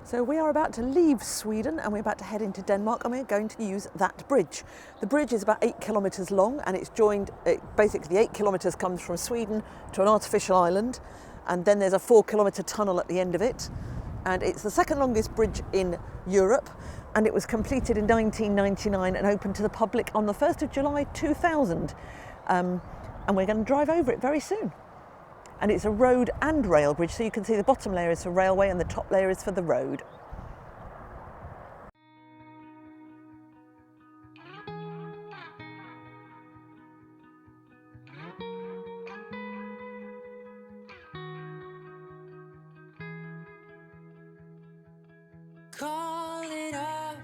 So we are about to leave Sweden and we're about to head into Denmark, and we're going to use that bridge. The bridge is about 8 kilometres long, and it's joined, basically the 8 kilometres comes from Sweden to an artificial island, and then there's a 4-kilometre tunnel at the end of it. And it's the second longest bridge in Europe, and it was completed in 1999 and opened to the public on the 1st of July 2000. And we're going to drive over it very soon. And it's a road and rail bridge, so you can see the bottom layer is for railway and the top layer is for the road. Call it off,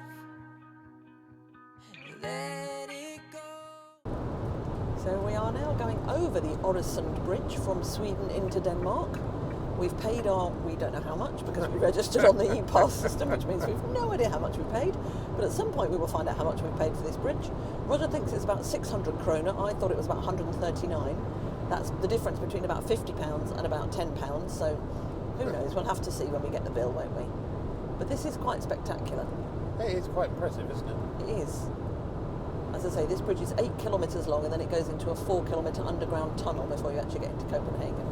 let it go. So we are now going over the Øresund Bridge from Sweden into Denmark. We've paid we don't know how much because we registered on the e-pass system, which means we've no idea how much we paid. But at some point we will find out how much we paid for this bridge. Roger thinks it's about 600 kroner. I thought it was about 139. That's the difference between about £50 and about £10. So who knows? We'll have to see when we get the bill, won't we? But this is quite spectacular. It is quite impressive, isn't it? It is. As I say, this bridge is 8 kilometres long, and then it goes into a 4-kilometre underground tunnel before you actually get into Copenhagen.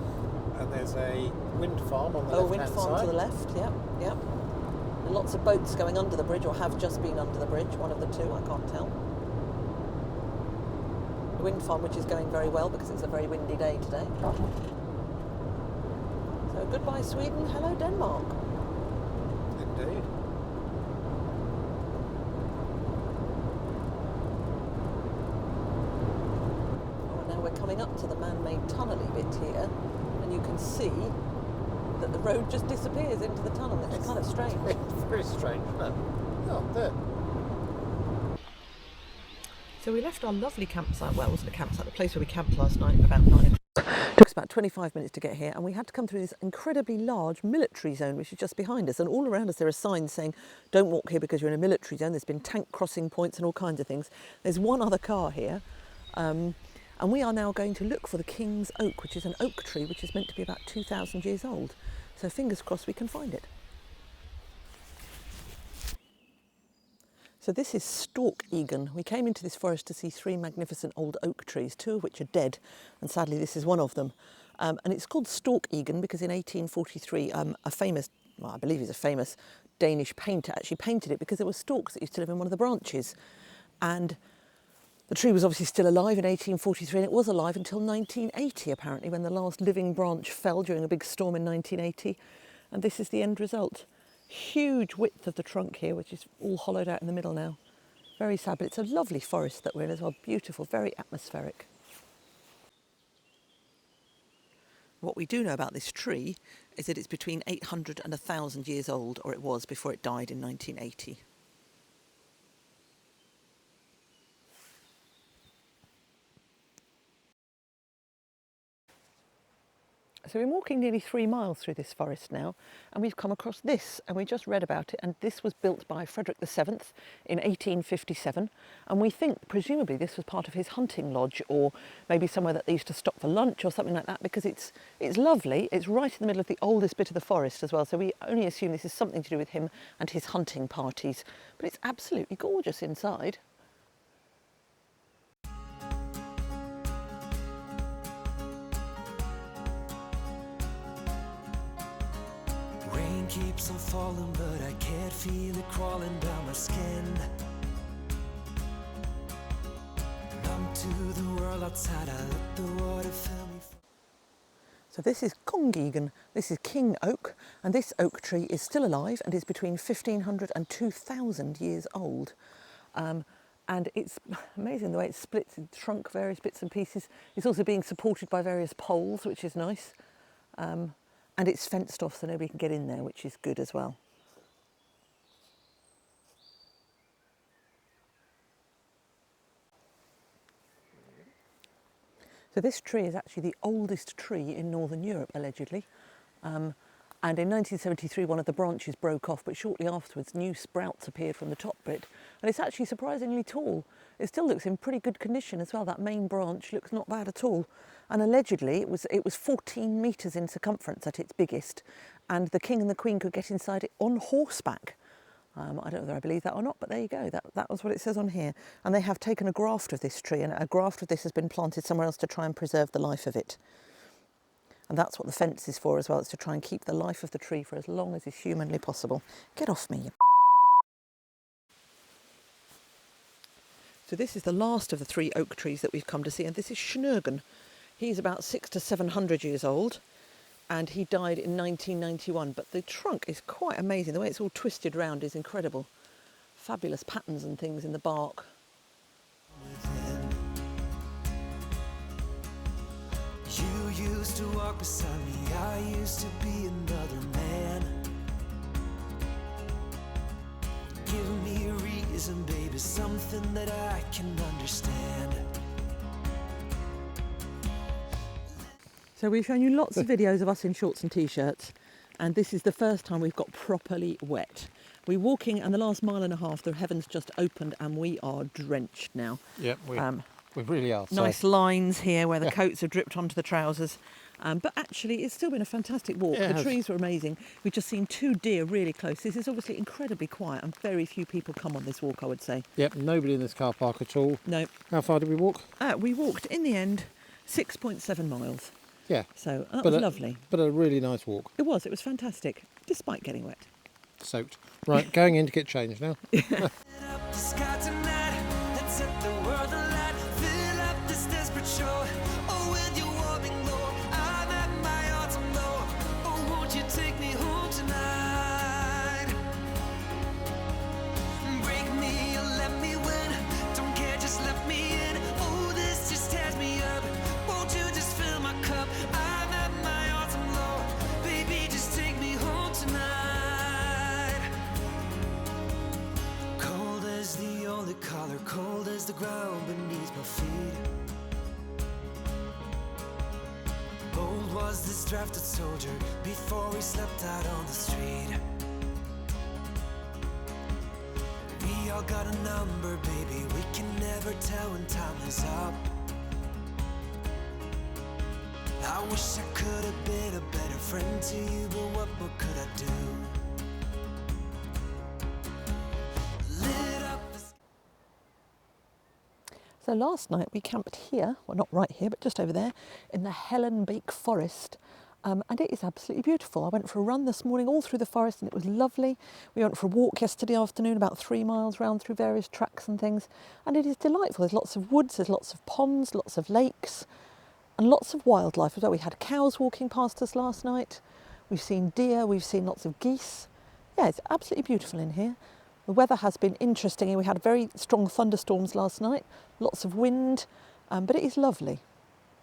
And there's a wind farm on the left-hand wind farm side. to the left, yep. And lots of boats going under the bridge, or have just been under the bridge, one of the two, I can't tell. The wind farm, which is going very well because it's a very windy day today. So goodbye Sweden, hello Denmark. Indeed. Now we're coming up to the man-made tunnel-y bit here, and you can see that the road just disappears into the tunnel. It's kind of strange. It's very strange, isn't it? Oh, there. So we left our lovely campsite, well, it wasn't a campsite, the place where we camped last night, about 9 o'clock. It took us about 25 minutes to get here, and we had to come through this incredibly large military zone, which is just behind us. And all around us there are signs saying, don't walk here because you're in a military zone. There's been tank crossing points and all kinds of things. There's one other car here. And we are now going to look for the King's Oak, which is an oak tree which is meant to be about 2,000 years old. So fingers crossed we can find it. So this is Storkegen. We came into this forest to see 3 magnificent old oak trees, 2 of which are dead, and sadly this is one of them. And it's called Storkegen because in 1843 a famous, well, I believe he's a famous Danish painter, actually painted it because there were storks that used to live in one of the branches. And the tree was obviously still alive in 1843, and it was alive until 1980, apparently, when the last living branch fell during a big storm in 1980. And this is the end result. Huge width of the trunk here, which is all hollowed out in the middle now. Very sad, but it's a lovely forest that we're in as well. Beautiful, very atmospheric. What we do know about this tree is that it's between 800 and 1,000 years old, or it was before it died in 1980. So we're walking nearly 3 miles through this forest now, and we've come across this, and we just read about it, and this was built by Frederick VII in 1857, and we think presumably this was part of his hunting lodge, or maybe somewhere that they used to stop for lunch or something like that, because it's lovely. It's right in the middle of the oldest bit of the forest as well, so we only assume this is something to do with him and his hunting parties, but it's absolutely gorgeous inside. Rain keeps on falling, but I can't feel it crawling down my skin. Numb to the world outside, I let the water fill me. So this is Kongegen, this is King Oak, and this oak tree is still alive and is between 1,500 and 2,000 years old. And it's amazing the way it splits, it's shrunk various bits and pieces. It's also being supported by various poles, which is nice. And it's fenced off so nobody can get in there, which is good as well. So this tree is actually the oldest tree in Northern Europe, allegedly. And in 1973, one of the branches broke off, but shortly afterwards, new sprouts appeared from the top bit. And it's actually surprisingly tall. It still looks in pretty good condition as well. That main branch looks not bad at all. And allegedly, it was 14 metres in circumference at its biggest. And the king and the queen could get inside it on horseback. I don't know whether I believe that or not, but there you go. That was what it says on here. And they have taken a graft of this tree, and a graft of this has been planted somewhere else to try and preserve the life of it. And that's what the fence is for as well. It's to try and keep the life of the tree for as long as is humanly possible. Get off me, you. So this is the last of the 3 oak trees that we've come to see, and this is Schnurgen. He's about 600 to 700 years old, and he died in 1991. But the trunk is quite amazing. The way it's all twisted round is incredible. Fabulous patterns and things in the bark. You used to walk beside me, I used to be another man. Give me a reason, baby, something that I can understand. So we've shown you lots of videos of us in shorts and t-shirts, and this is the first time we've got properly wet. We're walking, and the last mile and a half, the heavens just opened, and we are drenched now. Yep, we really are. Nice lines here where the coats have dripped onto the trousers. But actually, it's still been a fantastic walk. Yeah, the trees were amazing. We've just seen 2 deer really close. This is obviously incredibly quiet, and very few people come on this walk, I would say. Yep, nobody in this car park at all. No. How far did we walk? We walked, in the end, 6.7 miles. Yeah. So that was lovely. But a really nice walk. It was fantastic, despite getting wet. Soaked. Right, going in to get changed now. Up the sky tonight, let's set the world alight. Fill up this desperate shore. Oh, with your warming glow, I'm at my autumn low. Oh, won't you take me home tonight? Break me or let me win. Don't care, just let me in. Oh, this just tears me up. Won't you just fill my cup? I'm at my autumn low. Baby, just take me home tonight. Cold as the only color, cold as the ground beneath my feet. Bold was this drafted soldier before we slept out on the street. We all got a number, baby, we can never tell when time is up. I wish I could have been a better friend to you, but what more could I do? Lit up the So last night we camped here, well not right here, but just over there, in the Hellenbeek Forest. And it is absolutely beautiful. I went for a run this morning all through the forest and it was lovely. We went for a walk yesterday afternoon, about 3 miles round through various tracks and things. And it is delightful. There's lots of woods, there's lots of ponds, lots of lakes, and lots of wildlife as well. We had cows walking past us last night. We've seen deer, we've seen lots of geese. Yeah, it's absolutely beautiful in here. The weather has been interesting. We had very strong thunderstorms last night, lots of wind, but it is lovely.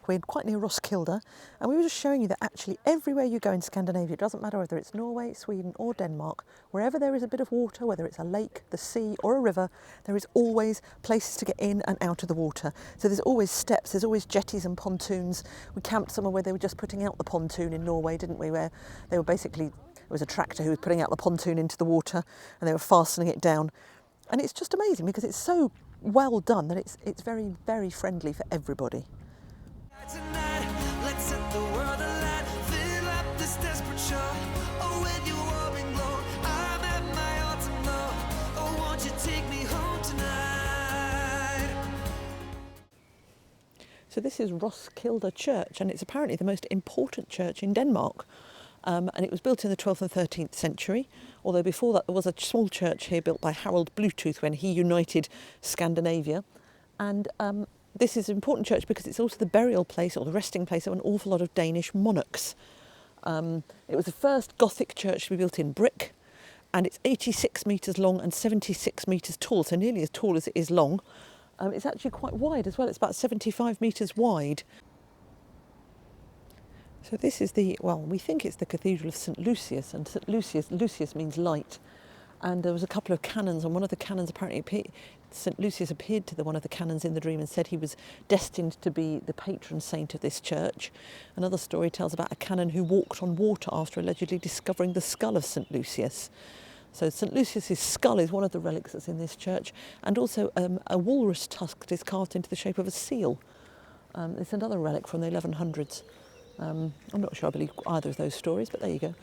We're quite near Roskilde, and we were just showing you that actually everywhere you go in Scandinavia, it doesn't matter whether it's Norway, Sweden or Denmark, wherever there is a bit of water, whether it's a lake, the sea or a river, there is always places to get in and out of the water. So there's always steps, there's always jetties and pontoons. We camped somewhere where they were just putting out the pontoon in Norway, didn't we, where they were basically, it was a tractor who was putting out the pontoon into the water and they were fastening it down. And it's just amazing because it's so well done that it's very, very friendly for everybody. tonight, let's set the world alight. Fill up this desperate shore. Oh, with your warming glow, I'm at my autumn low. Oh, won't you take me home tonight? So this is Roskilde Church, and it's apparently the most important church in Denmark. And it was built in the 12th and 13th century, although before that there was a small church here built by Harald Bluetooth when he united Scandinavia. And this is an important church because it's also the burial place or the resting place of an awful lot of Danish monarchs. It was the first Gothic church to be built in brick, and it's 86 metres long and 76 metres tall, so nearly as tall as it is long. It's actually quite wide as well, it's about 75 metres wide. So this is we think it's the Cathedral of St Lucius, and St Lucius means light. And there was a couple of cannons, and one of the cannons apparently St Lucius appeared to one of the canons in the dream and said he was destined to be the patron saint of this church. Another story tells about a canon who walked on water after allegedly discovering the skull of St Lucius. So St Lucius's skull is one of the relics that's in this church, and also a walrus tusk that is carved into the shape of a seal. It's another relic from the 1100s. I'm not sure I believe either of those stories, but there you go.